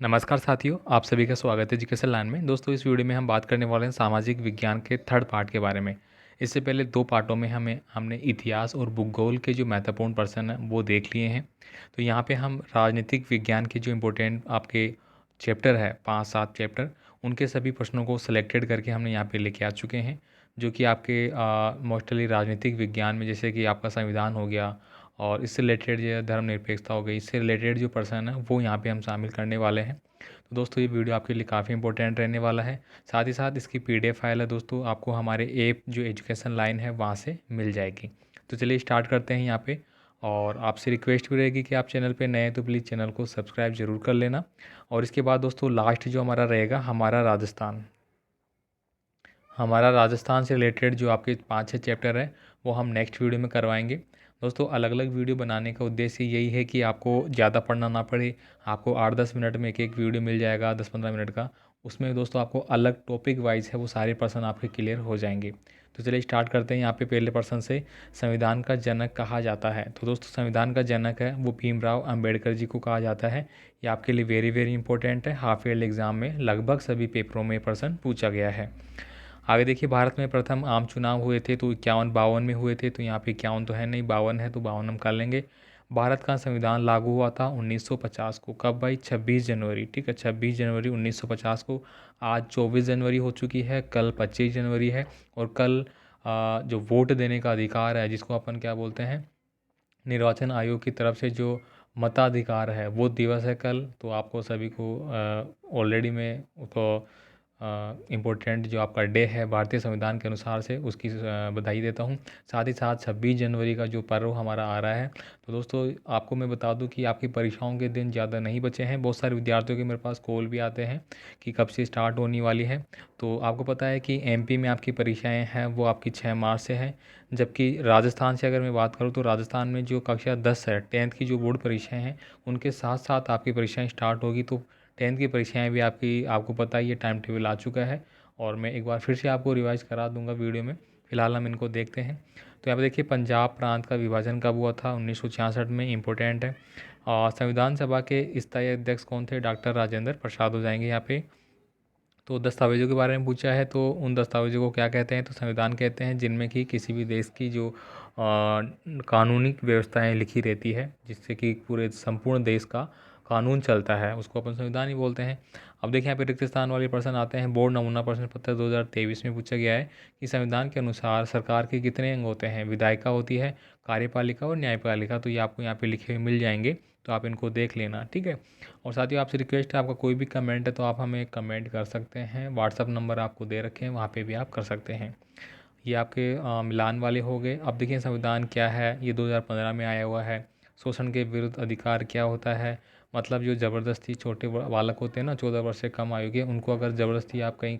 नमस्कार साथियों, आप सभी का स्वागत है एजुकेशन लाइन में। दोस्तों, इस वीडियो में हम बात करने वाले हैं सामाजिक विज्ञान के थर्ड पार्ट के बारे में। इससे पहले दो पार्टों में हमने इतिहास और भूगोल के जो महत्वपूर्ण पर्सन हैं वो देख लिए हैं। तो यहाँ पे हम राजनीतिक विज्ञान के जो इम्पोर्टेंट आपके चैप्टर है, 5-7 चैप्टर, उनके सभी प्रश्नों को सिलेक्टेड करके हमने यहाँ पे लेके आ चुके हैं, जो कि आपके मोस्टली राजनीतिक विज्ञान में, जैसे कि आपका संविधान हो गया और इससे रिलेटेड जो धर्मनिरपेक्षता हो गई, इससे रिलेटेड जो पर्सन है वो यहाँ पे हम शामिल करने वाले हैं। तो दोस्तों, ये वीडियो आपके लिए काफ़ी इंपॉर्टेंट रहने वाला है। साथ ही साथ इसकी पीडीएफ फाइल है दोस्तों, आपको हमारे ऐप जो एजुकेशन लाइन है वहाँ से मिल जाएगी। तो चलिए स्टार्ट करते हैं यहाँ पे। और आपसे रिक्वेस्ट भी रहेगी कि आप चैनल पे नए हैं तो प्लीज़ चैनल को सब्सक्राइब ज़रूर कर लेना। और इसके बाद दोस्तों लास्ट जो हमारा रहेगा, हमारा राजस्थान से रिलेटेड जो आपके 5-6 चैप्टर हैं वो हम नेक्स्ट वीडियो में करवाएंगे। दोस्तों, अलग अलग वीडियो बनाने का उद्देश्य यही है कि आपको ज़्यादा पढ़ना ना पड़े। आपको 8-10 मिनट में एक एक वीडियो मिल जाएगा, 10-15 मिनट का। उसमें दोस्तों आपको अलग टॉपिक वाइज है वो सारे पर्सन आपके क्लियर हो जाएंगे। तो चलिए स्टार्ट करते हैं यहाँ पे पहले पर्सन से। संविधान का जनक कहा जाता है। तो दोस्तों, संविधान का जनक है वो भीमराव अंबेडकर जी को कहा जाता है। ये आपके लिए वेरी वेरी इंपॉर्टेंट है। हाफ ईयरली एग्जाम में लगभग सभी पेपरों में पर्सन पूछा गया है। आगे देखिए, भारत में प्रथम आम चुनाव हुए थे तो 51-52 में हुए थे। तो यहाँ पे 51 तो है नहीं, 52 है, तो 52 हम कर लेंगे। भारत का संविधान लागू हुआ था 1950 को। कब भाई? 26 जनवरी। ठीक है, 26 जनवरी 1950 को। आज 24 जनवरी हो चुकी है, कल 25 जनवरी है। और कल जो वोट देने का अधिकार है, जिसको अपन क्या बोलते हैं, निर्वाचन आयोग की तरफ से जो मताधिकार है, वो दिवस है कल। तो आपको सभी को ऑलरेडी में तो इम्पोर्टेंट जो आपका डे है भारतीय संविधान के अनुसार से, उसकी बधाई देता हूँ। साथ ही साथ 26 जनवरी का जो पर्व हमारा आ रहा है, तो दोस्तों आपको मैं बता दूं कि आपकी परीक्षाओं के दिन ज़्यादा नहीं बचे हैं। बहुत सारे विद्यार्थियों के मेरे पास कॉल भी आते हैं कि कब से स्टार्ट होने वाली है। तो आपको पता है कि एमपी में आपकी परीक्षाएँ हैं वो आपकी 6 मार्च से हैं। जबकि राजस्थान से अगर मैं बात करूँ तो राजस्थान में जो कक्षा 10 है, 10th की जो बोर्ड परीक्षाएँ हैं, उनके साथ साथ आपकी परीक्षाएँ स्टार्ट होगी। तो 10th की परीक्षाएँ भी आपको पता ही है, टाइम टेबल आ चुका है। और मैं एक बार फिर से आपको रिवाइज करा दूंगा वीडियो में। फिलहाल हम इनको देखते हैं। तो यहाँ पे देखिए, पंजाब प्रांत का विभाजन कब हुआ था? 1966 में। इंपॉर्टेंट है। और संविधान सभा के स्थायी अध्यक्ष कौन थे? डॉक्टर राजेंद्र प्रसाद हो जाएंगे यहाँ पे। तो दस्तावेजों के बारे में पूछा है, तो उन दस्तावेजों को क्या कहते हैं? तो संविधान कहते हैं, जिनमें कि किसी भी देश की जो कानूनी व्यवस्थाएं लिखी रहती है, जिससे कि पूरे संपूर्ण देश का कानून चलता है, उसको अपन संविधान ही बोलते हैं। अब देखिए, यहाँ पे रिक्त स्थान वाले प्रश्न आते हैं। बोर्ड नमूना प्रश्न पत्र 2023 में पूछा गया है कि संविधान के अनुसार सरकार के कितने अंग होते हैं? विधायिका होती है, कार्यपालिका और न्यायपालिका। तो ये आपको यहाँ पे लिखे हुए मिल जाएंगे, तो आप इनको देख लेना, ठीक है। और साथ ही आपसे रिक्वेस्ट है, आपका कोई भी कमेंट है तो आप हमें कमेंट कर सकते हैं। व्हाट्सअप नंबर आपको दे रखे हैं, वहाँ पे भी आप कर सकते हैं। ये आपके मिलान वाले हो गए। अब देखिए, संविधान क्या है, ये 2015 में आया हुआ है। शोषण के विरुद्ध अधिकार क्या होता है? मतलब जो ज़बरदस्ती छोटे बालक होते हैं ना, 14 वर्ष से कम आयु के, उनको अगर ज़बरदस्ती आप कहीं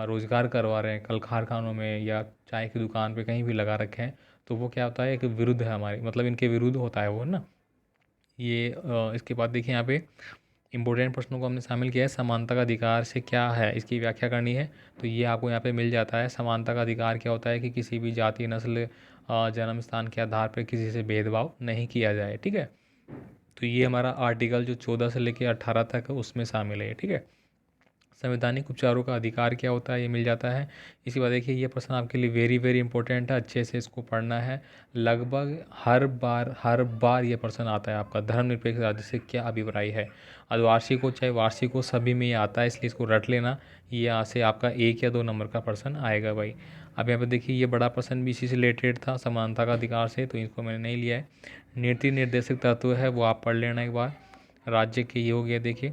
रोज़गार करवा रहे हैं, कल कारखानों में या चाय की दुकान पे कहीं भी लगा रखे हैं, तो वो क्या होता है, एक विरुद्ध है हमारी, मतलब इनके विरुद्ध होता है वो ना। ये इसके बाद देखिए, यहाँ पे इंपॉर्टेंट प्रश्नों को हमने शामिल किया है। समानता का अधिकार से क्या है, इसकी व्याख्या करनी है। तो ये आपको यहाँ पे मिल जाता है। समानता का अधिकार क्या होता है कि किसी भी जाति, नस्ल, जन्म स्थान के आधार पर किसी से भेदभाव नहीं किया जाए, ठीक है। तो ये हमारा आर्टिकल जो 14 से लेकर 18 तक है उसमें शामिल है, ठीक है। संवैधानिक उपचारों का अधिकार क्या होता है, ये मिल जाता है। इसके बाद देखिए, ये प्रश्न आपके लिए वेरी वेरी इंपॉर्टेंट है, अच्छे से इसको पढ़ना है। लगभग हर बार ये प्रश्न आता है आपका। धर्मनिरपेक्ष राज्य से क्या अभिप्राय है? अर्धवार्षिक हो चाहे वार्षिक हो, सभी में ये आता है, इसलिए इसको रट लेना। ये यहाँ से आपका 1 या 2 नंबर का प्रश्न आएगा भाई। अब यहाँ पर देखिए, ये बड़ा प्रश्न भी इसी से रिलेटेड था, समानता का अधिकार से, तो इसको मैंने नहीं लिया है। नीति निर्देशक तत्व है वो आप पढ़ लेना एक बार। राज्य के ये हो गया देखिए,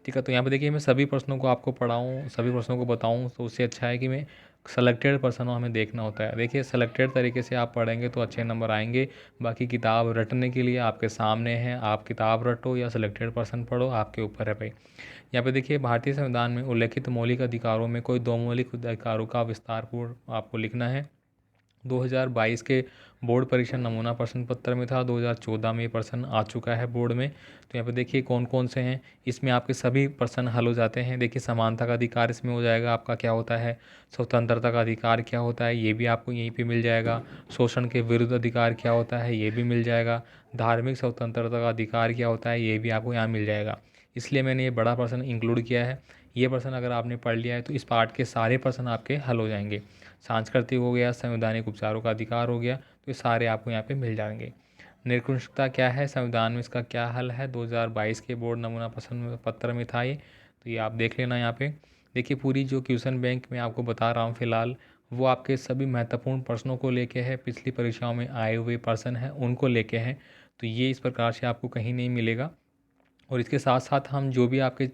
ठीक है। तो यहाँ पे देखिए, मैं सभी प्रश्नों को आपको पढ़ाऊँ, सभी प्रश्नों को बताऊँ, तो उससे अच्छा है कि मैं सेलेक्टेड प्रश्नों हमें देखना होता है। देखिए, सेलेक्टेड तरीके से आप पढ़ेंगे तो अच्छे नंबर आएंगे। बाकी किताब रटने के लिए आपके सामने है, आप किताब रटो या सेलेक्टेड प्रश्न पढ़ो, आपके ऊपर है भाई। यहाँ पे देखिए, भारतीय संविधान में उल्लेखित मौलिक अधिकारों में कोई 2 मौलिक अधिकारों का विस्तारपूर्ण आपको लिखना है। 2022 के बोर्ड परीक्षा नमूना प्रश्न पत्र में था, 2014 में ये प्रश्न आ चुका है बोर्ड में। तो यहाँ पे देखिए कौन कौन से हैं, इसमें आपके सभी प्रश्न हल हो जाते हैं। देखिए, समानता का अधिकार इसमें हो जाएगा आपका, क्या होता है। स्वतंत्रता का अधिकार क्या होता है, ये भी आपको यहीं पे मिल जाएगा। शोषण के विरुद्ध अधिकार क्या होता है, ये भी मिल जाएगा। धार्मिक स्वतंत्रता का अधिकार क्या होता है, ये भी आपको यहाँ मिल जाएगा। इसलिए मैंने ये बड़ा प्रश्न इंक्लूड किया है। ये प्रश्न अगर आपने पढ़ लिया है तो इस पार्ट के सारे प्रश्न आपके हल हो जाएंगे। सांस्कृतिक हो गया, संवैधानिक उपचारों का अधिकार हो गया, तो ये सारे आपको यहाँ पे मिल जाएंगे। निरंकुशता क्या है संविधान में, इसका क्या हल है, 2022 के बोर्ड नमूना प्रश्न पत्र में था ये, तो ये आप देख लेना। यहाँ पे देखिए पूरी जो क्वेश्चन बैंक मैं आपको बता रहा हूँ फिलहाल, वो आपके सभी महत्वपूर्ण प्रश्नों को लेके है, पिछली परीक्षाओं में आए हुए प्रश्न हैं उनको लेके हैं। तो ये इस प्रकार से आपको कहीं नहीं मिलेगा। और इसके साथ साथ हम जो भी आपके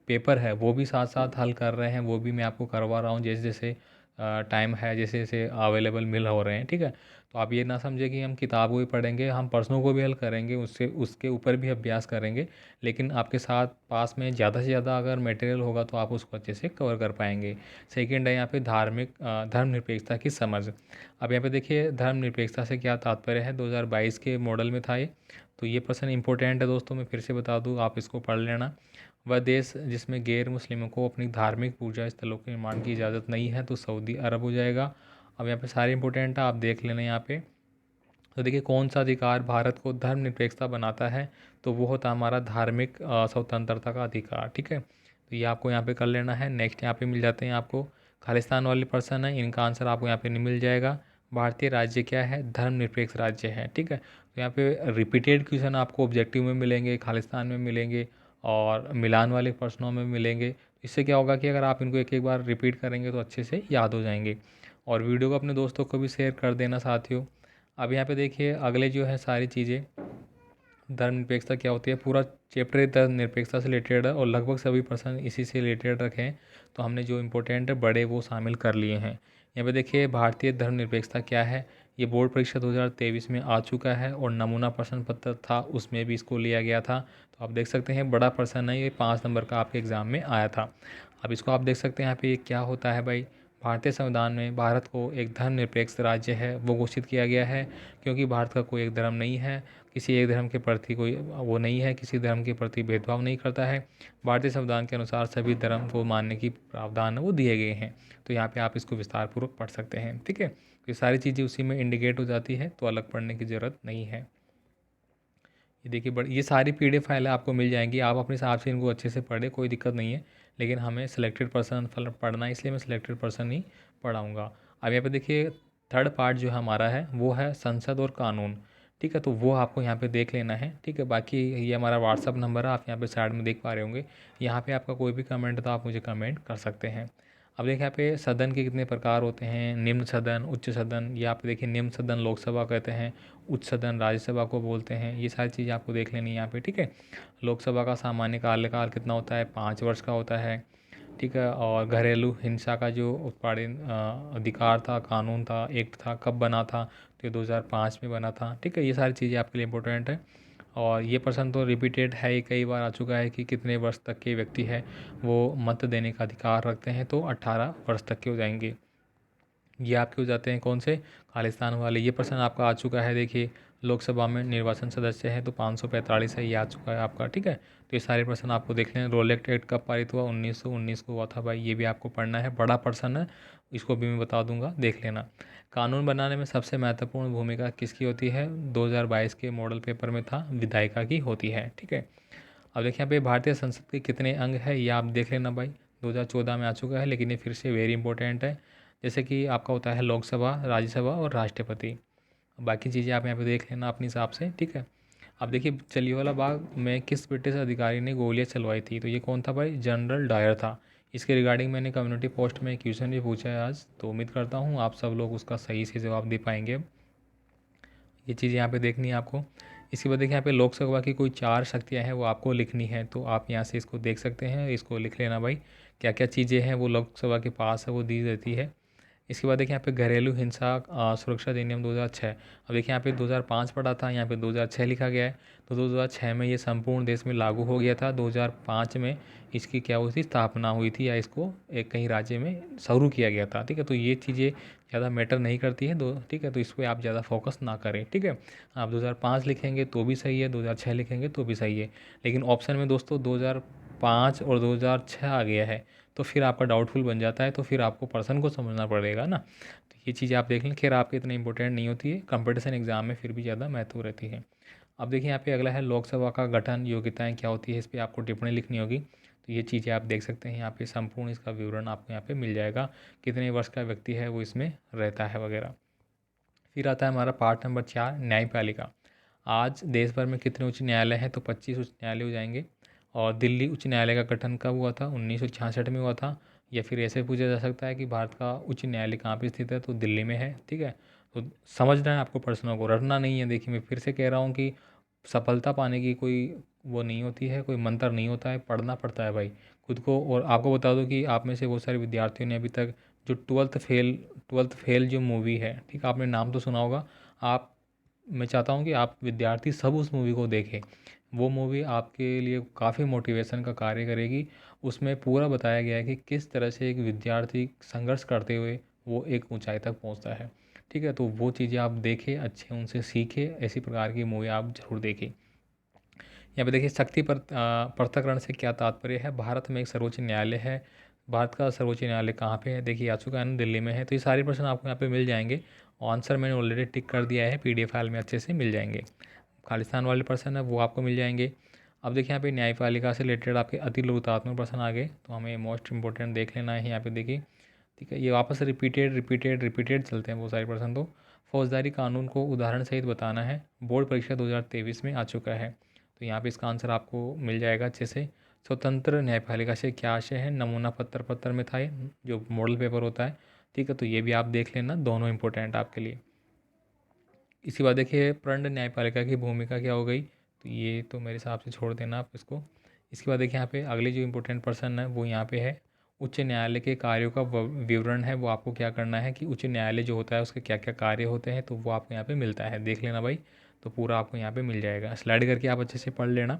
पेपर है वो भी साथ साथ हल कर रहे हैं, वो भी मैं आपको करवा रहा हूँ जैसे जैसे टाइम है, जैसे जैसे अवेलेबल मिल हो रहे हैं, ठीक है। तो आप ये ना समझे कि हम किताब को भी पढ़ेंगे, हम प्रश्नों को भी हल करेंगे, उससे उसके ऊपर भी अभ्यास करेंगे। लेकिन आपके साथ पास में ज़्यादा से ज़्यादा अगर मटेरियल होगा तो आप उसको अच्छे से कवर कर पाएंगे। सेकेंड है यहाँ पे धर्मनिरपेक्षता की समझ। अब यहाँ पे देखिए धर्मनिरपेक्षता से क्या तात्पर्य है, 2022 के मॉडल में था ये। तो ये प्रश्न इंपॉर्टेंट है दोस्तों, मैं फिर से बता दूँ, आप इसको पढ़ लेना। वह देश जिसमें गैर मुस्लिमों को अपनी धार्मिक पूजा स्थलों के निर्माण की इजाज़त नहीं है, तो सऊदी अरब हो जाएगा। अब यहाँ पे सारे इंपॉर्टेंट है, आप देख लेना यहाँ पे। तो देखिए कौन सा अधिकार भारत को धर्मनिरपेक्षता बनाता है, तो वो होता है हमारा धार्मिक स्वतंत्रता का अधिकार, ठीक है। तो ये आपको यहाँ पे कर लेना है। नेक्स्ट यहाँ पे मिल जाते हैं आपको खालिस्तान वाले प्रश्न है, इनका आंसर आपको यहाँ पे नहीं मिल जाएगा। भारतीय राज्य क्या है, धर्मनिरपेक्ष राज्य है, ठीक है। तो यहाँ पे रिपीटेड क्वेश्चन आपको ऑब्जेक्टिव में मिलेंगे, खालिस्तान में मिलेंगे और मिलान वाले प्रश्नों में मिलेंगे। इससे क्या होगा कि अगर आप इनको एक एक बार रिपीट करेंगे तो अच्छे से याद हो जाएंगे। और वीडियो को अपने दोस्तों को भी शेयर कर देना साथियों। अब यहाँ पे देखिए अगले जो है सारी चीज़ें, धर्मनिरपेक्षता क्या होती है, पूरा चैप्टर धर्मनिरपेक्षता से रिलेटेड है और लगभग सभी प्रश्न इसी से रिलेटेड रखे हैं। तो हमने जो इम्पोर्टेंट है बड़े वो शामिल कर लिए हैं। यहाँ पे देखिए भारतीय धर्मनिरपेक्षता क्या है, ये बोर्ड परीक्षा 2023 में आ चुका है और नमूना प्रश्न पत्र था उसमें भी इसको लिया गया था। तो आप देख सकते हैं बड़ा प्रश्न है ये, 5 नंबर का आपके एग्ज़ाम में आया था। अब इसको आप देख सकते हैं यहाँ पे ये क्या होता है भाई, भारतीय संविधान में भारत को एक धर्मनिरपेक्ष राज्य है वो घोषित किया गया है, क्योंकि भारत का कोई एक धर्म नहीं है, किसी एक धर्म के प्रति कोई वो नहीं है, किसी धर्म के प्रति भेदभाव नहीं करता है। भारतीय संविधान के अनुसार सभी धर्म को मानने की प्रावधान वो दिए गए हैं। तो यहाँ पे आप इसको विस्तार पूर्वक पढ़ सकते हैं, ठीक है। तो ये सारी चीज़ें उसी में इंडिकेट हो जाती है, तो अलग पढ़ने की ज़रूरत नहीं है। ये देखिए ये सारी PDF फाइलें आपको मिल जाएंगी, आप अपने हिसाब से इनको अच्छे से पढ़ें, कोई दिक्कत नहीं है। लेकिन हमें सिलेक्टेड पर्सन पढ़ना है, इसलिए मैं सिलेक्टेड पर्सन ही पढ़ाऊँगा। अब यहाँ पे देखिए थर्ड पार्ट जो हमारा है वो है संसद और कानून, ठीक है। तो वो आपको यहाँ पे देख लेना है, ठीक है। बाकी ये हमारा व्हाट्सअप नंबर है, आप यहाँ पे साइड में देख पा रहे होंगे। यहाँ पे आपका कोई भी कमेंट है तो आप मुझे कमेंट कर सकते हैं। अब देखिए यहाँ पे सदन के कितने प्रकार होते हैं, निम्न सदन, उच्च सदन। ये आप देखिए निम्न सदन लोकसभा कहते हैं, उच्च सदन राज्यसभा को बोलते हैं। ये सारी चीज़ें आपको देख लेनी है यहाँ पे, ठीक है। लोकसभा का सामान्य कार्यकाल कितना होता है, 5 वर्ष का होता है, ठीक है। और घरेलू हिंसा का जो उत्पादन अधिकार था, कानून था, एक्ट था, कब बना था, तो ये 2005 में बना था, ठीक है। ये सारी चीज़ें आपके लिए इंपॉर्टेंट है। और ये प्रश्न तो रिपीटेड है, ये कई बार आ चुका है कि कितने वर्ष तक के व्यक्ति है वो मत देने का अधिकार रखते हैं, तो 18 वर्ष तक के हो जाएंगे। ये आपके हो जाते हैं कौन से, खालिस्तान वाले। ये प्रश्न आपका आ चुका है, देखिए लोकसभा में निर्वाचन सदस्य है तो 545 है, ये आ चुका है आपका, ठीक है। तो ये सारे प्रश्न आपको देख लें। रोलेक्ट एक्ट कब पारित हुआ, 1919 को हुआ था भाई, ये भी आपको पढ़ना है, बड़ा प्रश्न है, इसको भी मैं बता दूंगा, देख लेना। कानून बनाने में सबसे महत्वपूर्ण भूमिका किसकी होती है, 2022 के मॉडल पेपर में था, विधायिका की होती है, ठीक है। अब देखिए यहाँ पे भारतीय संसद के कितने अंग है, ये आप देख लेना भाई, 2014 में आ चुका है, लेकिन ये फिर से वेरी इंपॉर्टेंट है। जैसे कि आपका होता है लोकसभा, राज्यसभा और राष्ट्रपति। बाकी चीज़ें आप यहाँ पे देख लेना अपने हिसाब से, ठीक है। अब देखिए जलियांवाला बाग में किस ब्रिटिश अधिकारी ने गोलियां चलवाई थी, तो ये कौन था भाई, जनरल डायर था। इसके रिगार्डिंग मैंने कम्युनिटी पोस्ट में क्वेश्चन भी पूछा है आज, तो उम्मीद करता हूँ आप सब लोग उसका सही से जवाब दे पाएंगे। ये चीज़ यहाँ पे देखनी है आपको। इसके बाद देखिए यहाँ पे लोकसभा की कोई 4 शक्तियाँ हैं वो आपको लिखनी है, तो आप यहाँ से इसको देख सकते हैं, इसको लिख लेना भाई, क्या क्या चीज़ें हैं वो लोकसभा के पास है वो दी जाती है। इसके बाद देखिए यहाँ पे घरेलू हिंसा सुरक्षा अधिनियम 2006। अब देखिए यहाँ पे 2005 पढ़ा था, यहाँ पे 2006 लिखा गया है। तो 2006 में ये संपूर्ण देश में लागू हो गया था, 2005 में इसकी क्या हुई थी, स्थापना हुई थी, या इसको एक कहीं राज्य में शुरू किया गया था, ठीक है। तो ये चीज़ें ज़्यादा मैटर नहीं करती है दो, ठीक है। तो इस पर आप ज़्यादा फोकस ना करें, ठीक है। आप 2005 लिखेंगे तो भी सही है, 2006 लिखेंगे तो भी सही है। लेकिन ऑप्शन में दोस्तों 2005 और 2006 आ गया है, तो फिर आपका डाउटफुल बन जाता है, तो फिर आपको पर्सन को समझना पड़ेगा ना। तो ये चीज़ें आप देख लें, खैर आपके इतने इंपॉर्टेंट नहीं होती है, कंपटीशन एग्जाम में फिर भी ज़्यादा महत्व रहती है। अब देखिए यहाँ पे अगला है लोकसभा का गठन, योग्यताएं क्या होती है, इस पर आपको टिप्पणी लिखनी होगी। तो ये चीज़ें आप देख सकते हैं यहाँ पे, संपूर्ण इसका विवरण आपको यहाँ पे मिल जाएगा, कितने वर्ष का व्यक्ति है वो इसमें रहता है वगैरह। फिर आता है हमारा पार्ट नंबर 4, न्यायपालिका। आज देश भर में कितने उच्च न्यायालय हैं, तो 25 उच्च न्यायालय हो जाएंगे। और दिल्ली उच्च न्यायालय का गठन कब हुआ था, 1966 में हुआ था। या फिर ऐसे पूछा जा सकता है कि भारत का उच्च न्यायालय कहाँ पे स्थित है, तो दिल्ली में है। ठीक है, तो समझना है आपको, प्रश्नों को रटना नहीं है। देखिए मैं फिर से कह रहा हूँ कि सफलता पाने की कोई वो नहीं होती है, कोई मंत्र नहीं होता है, पढ़ना पड़ता है भाई खुद को। और आपको बता दूं कि आप में से बहुत सारे विद्यार्थियों ने अभी तक जो ट्वेल्थ फेल जो मूवी है, ठीक है, आपने नाम तो सुना होगा। आप मैं चाहता हूँ कि आप विद्यार्थी सब उस मूवी को देखें। वो मूवी आपके लिए काफ़ी मोटिवेशन का कार्य करेगी। उसमें पूरा बताया गया है कि किस तरह से एक विद्यार्थी संघर्ष करते हुए वो एक ऊंचाई तक पहुंचता है। ठीक है, तो वो चीज़ें आप देखें, अच्छे उनसे सीखें, ऐसी प्रकार की मूवी आप ज़रूर देखें। यहाँ पे देखिए शक्ति पृथक्करण से क्या तात्पर्य है। भारत में एक सर्वोच्च न्यायालय है। भारत का सर्वोच्च न्यायालय कहाँ पे है, देखिए आ चुका है ना, दिल्ली में है। तो ये सारे प्रश्न आपको यहाँ पे मिल जाएंगे। आंसर मैंने ऑलरेडी टिक कर दिया है, PDF फाइल में अच्छे से मिल जाएंगे। खालिस्तान वाले प्रश्न है वो आपको मिल जाएंगे। अब देखिए यहाँ पे न्यायपालिका से रिलेटेड आपके अति लघुतात्मक प्रश्न आ गए, तो हमें मोस्ट इंपॉर्टेंट देख लेना है यहाँ पे। देखिए ठीक है, ये वापस रिपीटेड रिपीटेड रिपीटेड चलते हैं वो सारे प्रश्न। तो फौजदारी कानून को उदाहरण सहित बताना है, बोर्ड परीक्षा 2023 में आ चुका है। तो यहाँ पे इसका आंसर आपको मिल जाएगा अच्छे से। स्वतंत्र न्यायपालिका से क्या आशय है, नमूना पत्र में था ये, जो मॉडल पेपर होता है। ठीक है, तो ये भी आप देख लेना, दोनों इंपॉर्टेंट आपके लिए। इसके बाद देखिए प्रणद न्यायपालिका की भूमिका क्या हो गई, तो ये तो मेरे हिसाब से छोड़ देना आप इसको। इसके बाद देखिए यहाँ पे अगले जो इंपॉर्टेंट पर्सन है वो यहाँ पे है, उच्च न्यायालय के कार्यों का विवरण है। वो आपको क्या करना है कि उच्च न्यायालय जो होता है उसके क्या क्या कार्य होते हैं, तो वो आपको यहाँ पे मिलता है, देख लेना भाई। तो पूरा आपको यहाँ पे मिल जाएगा, स्लाइड करके आप अच्छे से पढ़ लेना।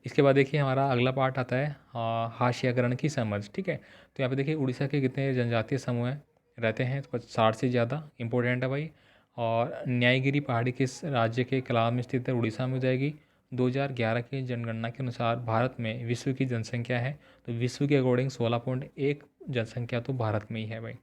इसके बाद देखिए हमारा अगला पार्ट आता है हाशियाकरण की समझ। ठीक है, तो यहाँ पे देखिए उड़ीसा के कितने जनजातीय समूह रहते हैं, तो 60 से ज़्यादा, इंपॉर्टेंट है भाई। और न्यायगिरी पहाड़ी किस राज्य के कलाब में स्थित है, उड़ीसा में हो जाएगी। 2011 की जनगणना के अनुसार भारत में विश्व की जनसंख्या है, तो विश्व के अकॉर्डिंग 16.1 जनसंख्या तो भारत में ही है भाई।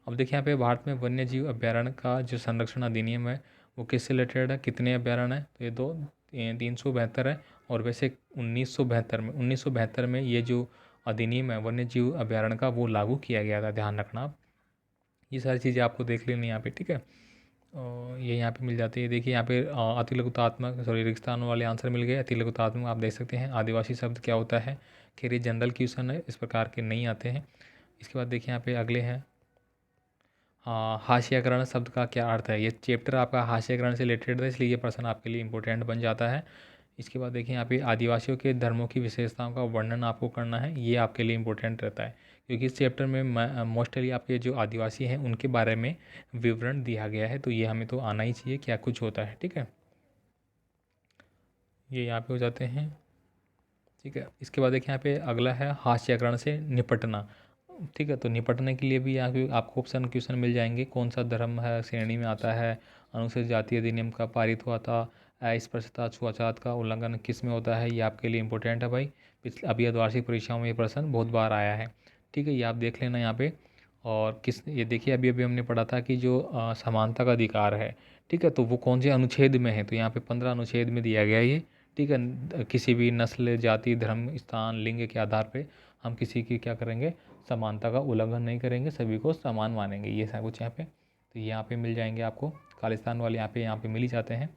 अब देखिए यहाँ पे भारत में वन्य जीव अभ्यारण्य का जो संरक्षण अधिनियम है वो किससे रिलेटेड है, कितने अभ्यारण्य है, तो ये 372 है। और वैसे 1972 में ये जो अधिनियम है वन्य जीव अभ्यारण्य का वो लागू किया गया था, ध्यान रखना आप। ये सारी चीज़ें आपको देख लेनी यहाँ पे। ठीक है, और ये यहाँ पे मिल जाती है। देखिए यहाँ पे अति लघुतात्मक रेगिस्तान वाले आंसर मिल गए। अति लघुतात्मक आप देख सकते हैं, आदिवासी शब्द क्या होता है, खैर ये जनरल क्वेश्चन है, इस प्रकार के नहीं आते हैं। इसके बाद देखिए यहाँ पे अगले हैं, हाशियाकरण शब्द का क्या अर्थ है। ये चैप्टर आपका हाशियाकरण से रिलेटेड है, इसलिए ये प्रश्न आपके लिए इंपॉर्टेंट बन जाता है। इसके बाद देखिए यहाँ पे आदिवासियों के धर्मों की विशेषताओं का वर्णन आपको करना है, ये आपके लिए इंपॉर्टेंट रहता है, क्योंकि इस चैप्टर में मोस्टली आपके जो आदिवासी हैं उनके बारे में विवरण दिया गया है। तो ये हमें तो आना ही चाहिए क्या कुछ होता है। ठीक है, ये यहाँ पे हो जाते हैं। ठीक है, इसके बाद देखिए यहाँ पे अगला है हास्याकरण से निपटना। ठीक है, तो निपटने के लिए भी यहाँ पे आपको ऑप्शन क्वेश्चन मिल जाएंगे, कौन सा धर्म है श्रेणी में आता है, अनुसूचित जाति अधिनियम का पारित हुआ था, अस्पृश्यता छुआछूत का उल्लंघन किस में होता है, ये आपके लिए इंपॉर्टेंट है भाई। पिछले अभी वार्षिक परीक्षाओं में ये प्रश्न बहुत बार आया है। ठीक है, ये आप देख लेना यहाँ पे। और किस ये देखिए अभी अभी हमने पढ़ा था कि जो समानता का अधिकार है, ठीक है, तो वो कौन से अनुच्छेद में है, तो यहाँ पे 15 अनुच्छेद में दिया गया है ये। ठीक है, किसी भी नस्ल, जाति, धर्म, स्थान, लिंग के आधार पे हम किसी की क्या करेंगे, समानता का उल्लंघन नहीं करेंगे, सभी को समान मानेंगे, ये सब कुछ यहाँ पे। तो यहाँ पे मिल जाएंगे आपको, खालिस्तान वाले यहाँ पे मिल ही जाते हैं।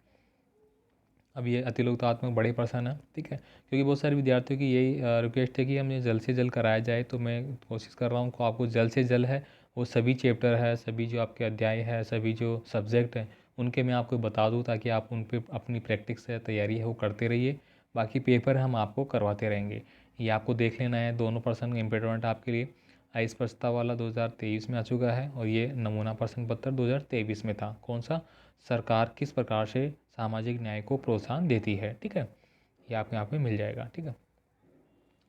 अब ये अतिलोकतात्मक बड़े प्रश्न है। ठीक है, क्योंकि बहुत सारे विद्यार्थियों की यही रिक्वेस्ट है कि हमें जल्द से जल्द कराया जाए, तो मैं कोशिश कर रहा हूँ को आपको जल्द से जल्द है वो सभी चैप्टर है, सभी जो आपके अध्याय है, सभी जो सब्जेक्ट हैं उनके मैं आपको बता दूँ, ताकि आप उन पर अपनी प्रैक्टिस से तैयारी है वो करते रहिए। बाकी पेपर हम आपको करवाते रहेंगे, ये आपको देख लेना है। दोनों प्रश्न इम्पोर्टेंट आपके लिए। अस्पष्टता वाला 2023 में आ चुका है, और ये नमूना प्रश्न पत्र 2023 में था। कौन सा, सरकार किस प्रकार से सामाजिक न्याय को प्रोत्साहन देती है। ठीक है, ये आपको यहाँ पे मिल जाएगा। ठीक है,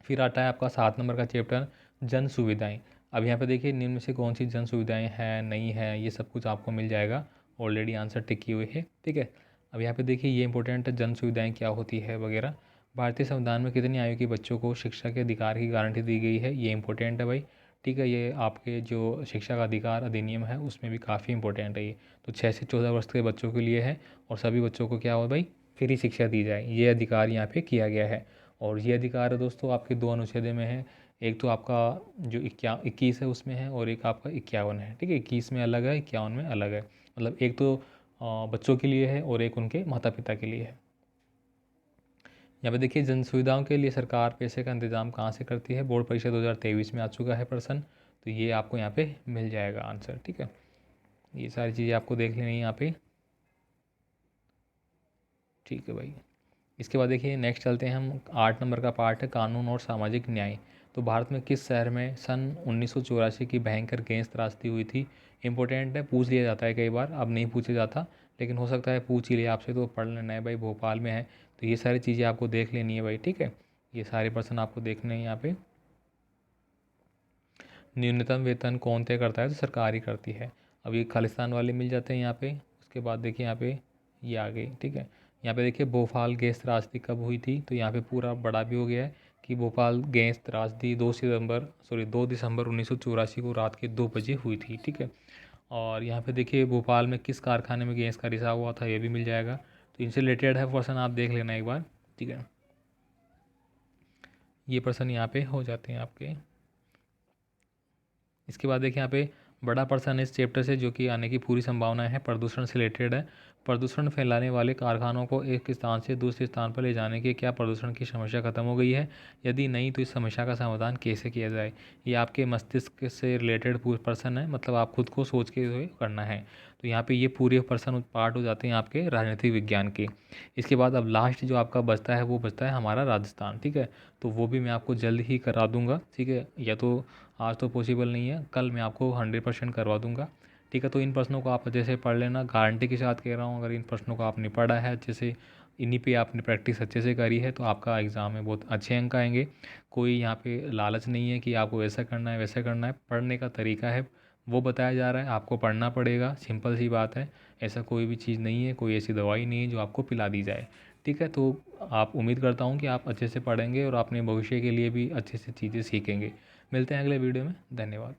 फिर आता है आपका 7 नंबर का चैप्टर, जन सुविधाएं। अब यहाँ पे देखिए निम्न में से कौन सी जन सुविधाएं हैं, नहीं है, ये सब कुछ आपको मिल जाएगा, ऑलरेडी आंसर टिक किए हुए है। ठीक है, अब यहाँ पे देखिए ये इंपॉर्टेंट है, जन सुविधाएं क्या होती है वगैरह। भारतीय संविधान में कितनी आयु के बच्चों को शिक्षा के अधिकार की गारंटी दी गई है, ये इंपॉर्टेंट है भाई। ठीक है, ये आपके जो शिक्षा का अधिकार अधिनियम है उसमें भी काफ़ी इंपॉर्टेंट है ये। तो 6 से 14 वर्ष के बच्चों के लिए है, और सभी बच्चों को क्या हो भाई, फ्री शिक्षा दी जाए, ये अधिकार यहाँ पे किया गया है। और ये अधिकार है दोस्तों आपके 2 अनुच्छेद में है। एक तो आपका जो 21 है उसमें है, और एक आपका 51 है, ठीक है। 21 में अलग है, 51 में अलग है। मतलब एक तो बच्चों के लिए है और एक उनके माता पिता के लिए है। यहाँ पे देखिए, जन सुविधाओं के लिए सरकार पैसे का इंतजाम कहाँ से करती है। बोर्ड परीक्षा 2023 में आ चुका है प्रश्न, तो ये आपको यहाँ पे मिल जाएगा आंसर, ठीक है। ये सारी चीज़ें आपको देख लेनी है यहाँ पे, ठीक है भाई। इसके बाद देखिए नेक्स्ट चलते हैं हम। 8 नंबर का पार्ट है कानून और सामाजिक न्याय। तो भारत में किस शहर में सन 1984 की भयंकर गैंग त्रासदी हुई थी। इंपॉर्टेंट है, पूछ लिया जाता है कई बार, अब नहीं पूछा जाता, लेकिन हो सकता है पूछ ही लिया आपसे, तो पढ़ लेना है भाई, भोपाल में है। तो ये सारी चीज़ें आपको देख लेनी है भाई, ठीक है। ये सारे पर्सन आपको देखने हैं यहाँ पे। न्यूनतम वेतन कौन तय करता है, तो सरकार ही करती है। अब ये खालिस्तान वाले मिल जाते हैं यहाँ पे। उसके बाद देखिए यहाँ पे ये आ गई, ठीक है। यहाँ पे देखिए भोपाल गैस त्रासदी कब हुई थी, तो यहाँ पे पूरा बड़ा भी हो गया है कि भोपाल गैस त्रासदी 2 दिसंबर 1984 को रात के 2 बजे हुई थी, ठीक है। और यहाँ पे देखिए भोपाल में किस कारखाने में गैस का रिसाव हुआ था, ये भी मिल जाएगा। तो इनसे रिलेटेड है पर्सन, आप देख लेना एक बार, ठीक है। ये पर्सन यहाँ पे हो जाते हैं आपके। इसके बाद देखिए यहाँ पे बड़ा पर्सन इस चैप्टर से जो कि आने की पूरी संभावना है, प्रदूषण से रिलेटेड है। प्रदूषण फैलाने वाले कारखानों को एक स्थान से दूसरे स्थान पर ले जाने के क्या प्रदूषण की समस्या खत्म हो गई है, यदि नहीं तो इस समस्या का समाधान कैसे किया जाए। ये आपके मस्तिष्क से रिलेटेड पर्सन है, मतलब आप खुद को सोच के हुए करना है। तो यहाँ पे ये पूरे पर्सन पार्ट हो जाते हैं आपके राजनीतिक विज्ञान के। इसके बाद अब लास्ट जो आपका बचता है वो बचता है हमारा राजस्थान, ठीक है। तो वो भी मैं आपको जल्द ही करा दूंगा, ठीक है। या तो आज तो पॉसिबल नहीं है, कल मैं आपको 100% करवा दूंगा, ठीक है। तो इन प्रश्नों को आप अच्छे से पढ़ लेना, गारंटी के साथ कह रहा हूँ। अगर इन प्रश्नों को आपने पढ़ा है अच्छे से, इन्हीं पे आपने प्रैक्टिस अच्छे से करी है, तो आपका एग्ज़ाम में बहुत अच्छे अंक आएंगे। कोई यहाँ पे लालच नहीं है कि आपको ऐसा करना है वैसा करना है। पढ़ने का तरीका है वो बताया जा रहा है, आपको पढ़ना पड़ेगा, सिंपल सी बात है। ऐसा कोई भी चीज़ नहीं है, कोई ऐसी दवाई नहीं है जो आपको पिला दी जाए, ठीक है। तो आप उम्मीद करता हूँ कि आप अच्छे से पढ़ेंगे और अपने भविष्य के लिए भी अच्छे से चीज़ें सीखेंगे। मिलते हैं अगले वीडियो में, धन्यवाद।